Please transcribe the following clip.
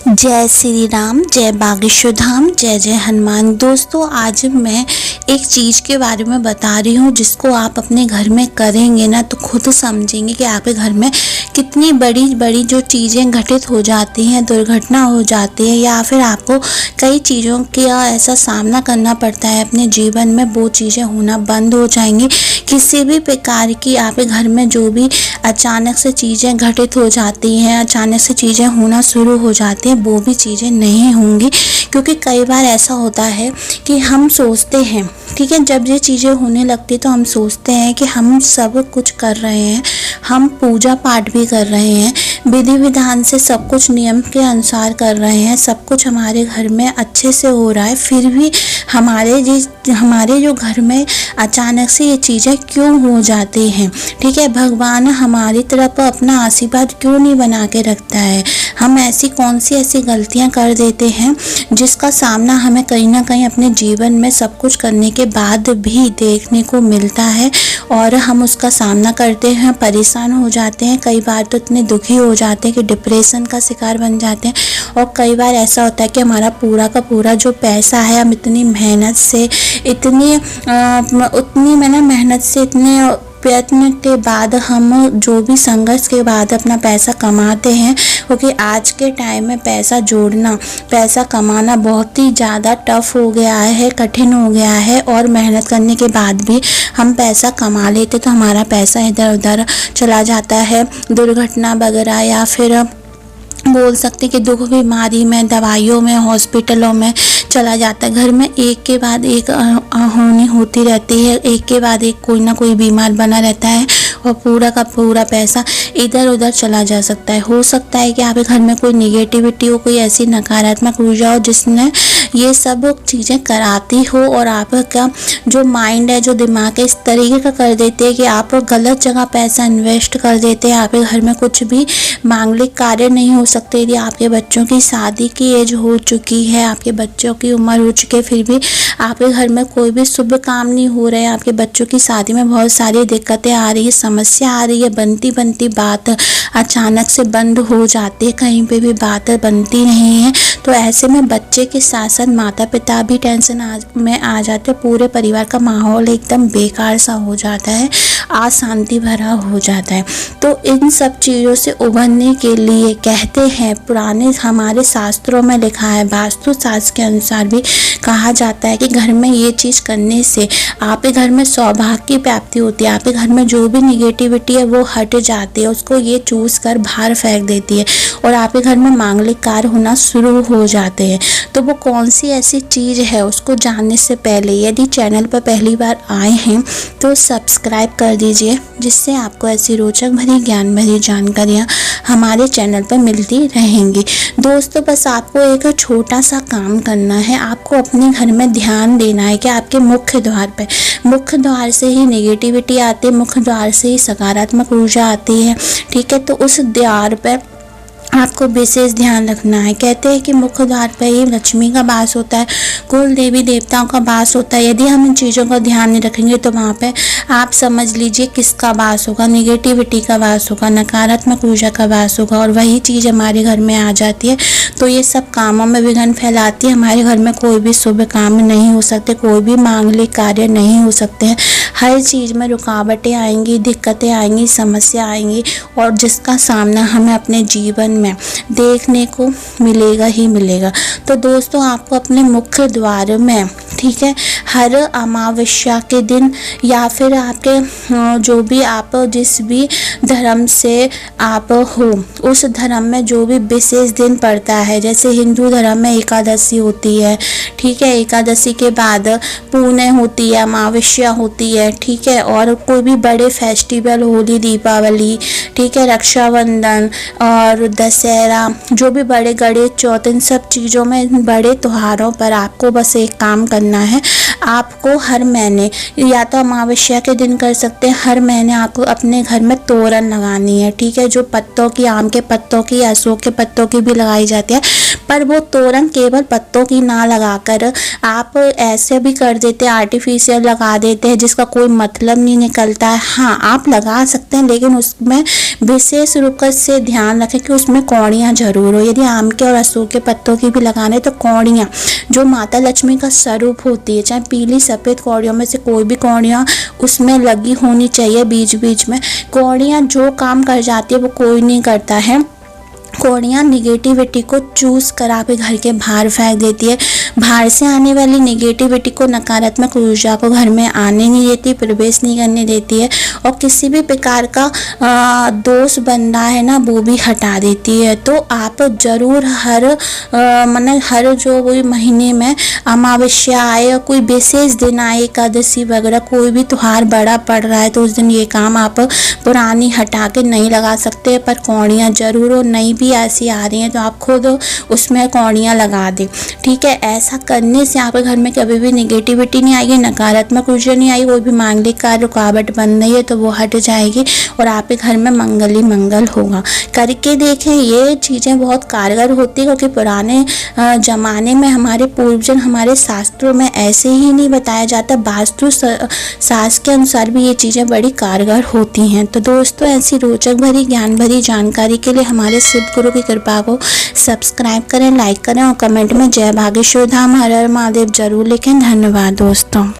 जय श्री राम, जय बागेश्वर धाम, जय जय हनुमान। दोस्तों, आज मैं एक चीज़ के बारे में बता रही हूँ जिसको आप अपने घर में करेंगे ना तो खुद समझेंगे कि आपके घर में कितनी बड़ी बड़ी जो चीज़ें घटित हो जाती हैं, दुर्घटना हो जाती है या फिर आपको कई चीज़ों का ऐसा सामना करना पड़ता है अपने जीवन में, वो चीज़ें होना बंद हो जाएंगी। किसी भी प्रकार की आपके घर में जो भी अचानक से चीज़ें घटित हो जाती हैं, अचानक से चीज़ें होना शुरू हो जाती हैं, वो भी चीज़ें नहीं होंगी। क्योंकि कई बार ऐसा होता है कि हम सोचते हैं, ठीक है, जब ये चीज़ें होने लगती तो हम सोचते हैं कि हम सब कुछ कर रहे हैं, हम पूजा पाठ भी कर रहे हैं, विधि विधान से सब कुछ नियम के अनुसार कर रहे हैं, सब कुछ हमारे घर में अच्छे से हो रहा है, फिर भी हमारे जो घर में अचानक से ये चीज़ें क्यों हो जाती हैं। ठीक है, भगवान हमारी तरफ अपना आशीर्वाद क्यों नहीं बना के रखता है। हम ऐसी कौन सी ऐसी गलतियां कर देते हैं जिसका सामना हमें कहीं ना कहीं अपने जीवन में सब कुछ करने के बाद भी देखने को मिलता है और हम उसका सामना करते हैं, परेशान हो जाते हैं, कई बार तो इतने दुखी हो जाते हैं कि डिप्रेशन का शिकार बन जाते हैं। और कई बार ऐसा होता है कि हमारा पूरा का पूरा जो पैसा है, हम इतनी मेहनत से इतने प्रयत्न के बाद, हम जो भी संघर्ष के बाद अपना पैसा कमाते हैं, क्योंकि आज के टाइम में पैसा जोड़ना, पैसा कमाना बहुत ही ज़्यादा टफ हो गया है, कठिन हो गया है। और मेहनत करने के बाद भी हम पैसा कमा लेते तो हमारा पैसा इधर उधर चला जाता है, दुर्घटना वगैरह या फिर बोल सकते कि दुख बीमारी में, दवाइयों में, हॉस्पिटलों में चला जाता है। घर में एक के बाद एक अनहोनी होती रहती है, एक के बाद एक कोई ना कोई बीमार बना रहता है और पूरा का पूरा पैसा इधर उधर चला जा सकता है। हो सकता है कि आपके घर में कोई निगेटिविटी हो, कोई ऐसी नकारात्मक ऊर्जा हो जिसने ये सब चीज़ें कराती हो और आपका जो माइंड है, जो दिमाग है, इस तरीके का कर देते हैं कि आप गलत जगह पैसा इन्वेस्ट कर देते हैं। आपके घर में कुछ भी मांगलिक कार्य नहीं हो सकते। यदि आपके बच्चों की शादी की एज हो चुकी है, आपके बच्चों की उम्र हो चुकी है, फिर भी आपके घर में कोई भी शुभ काम नहीं हो रहा है, आपके बच्चों की शादी में बहुत सारी दिक्कतें आ रही है, समस्या आ रही है, बनती बनती बात अचानक से बंद हो जाती है, कहीं पे भी बात बनती नहीं है, तो ऐसे में बच्चे के साथ साथ माता पिता भी टेंशन में आ जाते हैं, पूरे परिवार का माहौल एकदम बेकार सा हो जाता है, अशांति भरा हो जाता है। तो इन सब चीज़ों से उभरने के लिए कहते हैं, पुराने हमारे शास्त्रों में लिखा है, वास्तु शास्त्र के अनुसार भी कहा जाता है कि घर में ये चीज़ करने से आपके घर में सौभाग्य की प्राप्ति होती है, आपके घर में जो भी निगेटिविटी है वो हट जाती है, उसको ये चूस कर बाहर फेंक देती है और आपके घर में मांगलिक कार्य होना शुरू हो जाते हैं। तो वो कौन सी ऐसी चीज़ है, उसको जानने से पहले यदि चैनल पर पहली बार आए हैं तो सब्सक्राइब कर दीजिए, जिससे आपको ऐसी रोचक भरी ज्ञान भरी जानकारियाँ हमारे चैनल पर मिलती रहेंगी। दोस्तों, बस आपको एक छोटा सा काम करना है, आपको अपने घर में ध्यान देना है कि आपके मुख्य द्वार से ही नेगेटिविटी आती है, मुख्य द्वार से ही सकारात्मक ऊर्जा आती है। ठीक है, तो उस द्वार पर आपको विशेष ध्यान रखना है। कहते हैं कि मुख्य द्वार पर ही लक्ष्मी का वास होता है, कुल देवी देवताओं का वास होता है। यदि हम इन चीज़ों का ध्यान नहीं रखेंगे तो वहाँ पे आप समझ लीजिए किसका वास होगा, निगेटिविटी का वास होगा, नकारात्मक ऊर्जा का वास होगा और वही चीज़ हमारे घर में आ जाती है तो ये सब कामों में विघ्न फैलाती है। हमारे घर में कोई भी शुभ काम नहीं हो सकते, कोई भी मांगलिक कार्य नहीं हो सकते हैं, हर चीज़ में रुकावटें आएंगी, दिक्कतें आएंगी, समस्या आएंगी और जिसका सामना हमें अपने जीवन में देखने को मिलेगा ही मिलेगा। तो दोस्तों, आपको अपने मुख्य द्वार में, ठीक है, हर अमावस्या के दिन या फिर आपके जो भी आप जिस भी धर्म से आप हो उस धर्म में जो भी विशेष दिन पड़ता है, जैसे हिंदू धर्म में एकादशी होती है, ठीक है, एकादशी के बाद पूर्णे होती है, अमावस्या होती है, ठीक है, और कोई भी बड़े फेस्टिवल, होली, दीपावली, ठीक है, रक्षाबंधन और दशहरा, जो भी बड़े गणेश चौथ, इन सब चीज़ों में, बड़े त्योहारों पर आपको बस एक काम करना है। आपको हर महीने या तो अमावस्या के दिन कर सकते हैं, हर महीने आपको अपने घर में तोरण लगानी है, ठीक है, जो पत्तों की, आम के पत्तों की, अशोक के पत्तों की भी लगाई जाती है, पर वो तोरण केवल पत्तों की ना लगाकर आप ऐसे भी कर देते हैं, आर्टिफिशियल लगा देते हैं जिसका कोई मतलब नहीं निकलता है। हाँ, आप लगा सकते हैं, लेकिन उसमें विशेष रूप से ध्यान रखें कि उसमें कौड़ियाँ जरूर हो। यदि आम के और अशोक के पत्तों की भी लगाने तो कौड़ियाँ जो माता लक्ष्मी का स्वरूप होती है, चाहे पीली सफ़ेद कौड़ियों में से कोई भी कौड़ियाँ उसमें लगी होनी चाहिए। बीच बीच में कौड़ियाँ जो काम कर जाती है वो कोई नहीं करता है। कौड़ियाँ निगेटिविटी को चूस कर आपके घर के बाहर फेंक देती है। बाहर से आने वाली निगेटिविटी को, नकारात्मक ऊर्जा को घर में आने नहीं देती, प्रवेश नहीं करने देती है, और किसी भी प्रकार का दोष बन रहा है ना वो भी हटा देती है। तो आप ज़रूर हर जो वही महीने में अमावस्या आए या कोई विशेष दिन आए, एकादशी वगैरह कोई भी त्यौहार बड़ा पड़ रहा है तो उस दिन ये काम आप पुरानी हटा के नहीं लगा सकते, पर कौड़ियाँ जरूर हो। नई भी ऐसी आ रही हैं तो आप खुद उसमें कौड़ियाँ लगा दें, ठीक है। ऐसा करने से आपके घर में कभी भी निगेटिविटी नहीं आएगी, नकारात्मक ऊर्जा नहीं आएगी, कोई भी मांगलिक कार्य रुकावट बन रही है तो वो हट जाएगी और आपके घर में मंगल ही मंगल होगा। करके देखें, ये चीज़ें बहुत कारगर होती है, क्योंकि पुराने ज़माने में हमारे पूर्वजन, हमारे शास्त्रों में ऐसे ही नहीं बताया जाता, वास्तु शास्त्र के अनुसार भी ये चीज़ें बड़ी कारगर होती हैं। तो दोस्तों, ऐसी रोचक भरी ज्ञान भरी जानकारी के लिए हमारे शिव गुरु की कृपा को सब्सक्राइब करें, लाइक करें और कमेंट में जय भागेश्वर धाम हर हर महादेव जरूर लिखें। धन्यवाद दोस्तों।